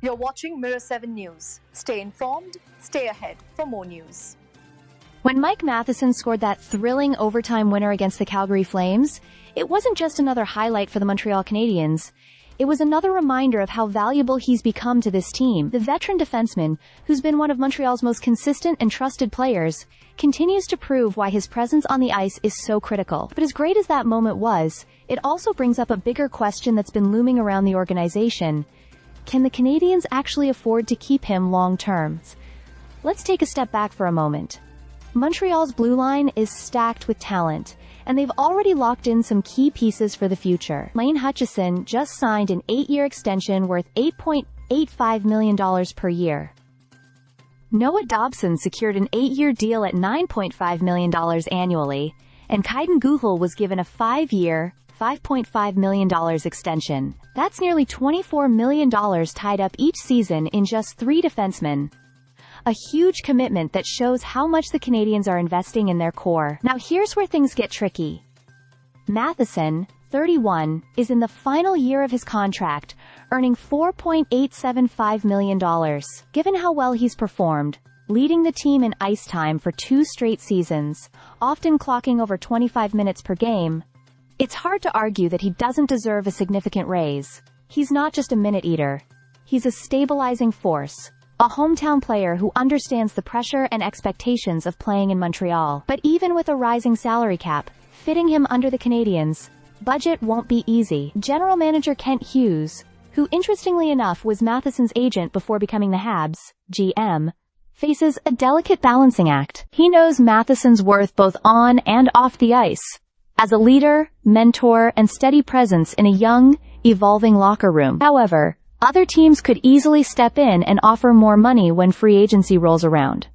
You're watching Mirror 7 News. Stay informed, stay ahead for more news. When Mike Matheson scored that thrilling overtime winner against the Calgary Flames, it wasn't just another highlight for the Montreal Canadiens. It was another reminder of how valuable he's become to this team. The veteran defenseman, who's been one of Montreal's most consistent and trusted players, continues to prove why his presence on the ice is so critical. But as great as that moment was, it also brings up a bigger question that's been looming around the organization. Can the Canadiens actually afford to keep him long-term? Let's take a step back for a moment. Montreal's blue line is stacked with talent, and they've already locked in some key pieces for the future. Lane Hutchison just signed an 8-year extension worth $8.85 million per year. Noah Dobson secured an 8-year deal at $9.5 million annually, and Kaiden Guhle was given a 5-year, $5.5 million extension. That's nearly $24 million tied up each season in just 3 defensemen. A huge commitment that shows how much the Canadiens are investing in their core. Now here's where things get tricky. Matheson, 31, is in the final year of his contract, earning $4.875 million. Given how well he's performed, leading the team in ice time for 2 straight seasons, often clocking over 25 minutes per game, it's hard to argue that he doesn't deserve a significant raise. He's not just a minute eater. He's a stabilizing force, a hometown player who understands the pressure and expectations of playing in Montreal. But even with a rising salary cap, fitting him under the Canadiens' budget won't be easy. General manager Kent Hughes, who interestingly enough was Matheson's agent before becoming the Habs' GM, faces a delicate balancing act. He knows Matheson's worth both on and off the ice, as a leader, mentor, and steady presence in a young, evolving locker room. However, other teams could easily step in and offer more money when free agency rolls around.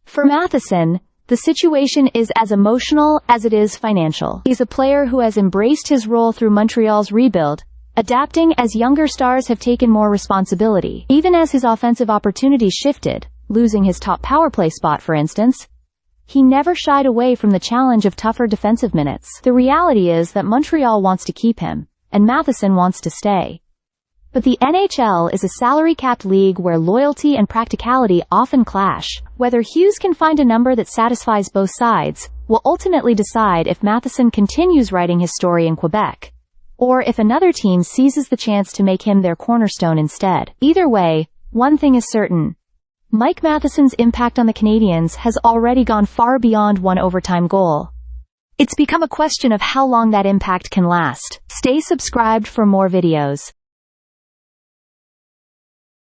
For Matheson, the situation is as emotional as it is financial. He's a player who has embraced his role through Montreal's rebuild, adapting as younger stars have taken more responsibility. Even as his offensive opportunities shifted, losing his top power play spot for instance, he never shied away from the challenge of tougher defensive minutes. The reality is that Montreal wants to keep him, and Matheson wants to stay. But the NHL is a salary-capped league where loyalty and practicality often clash. Whether Hughes can find a number that satisfies both sides will ultimately decide if Matheson continues writing his story in Quebec, or if another team seizes the chance to make him their cornerstone instead. Either way, one thing is certain. Mike Matheson's impact on the Canadiens has already gone far beyond one overtime goal. It's become a question of how long that impact can last. Stay subscribed for more videos.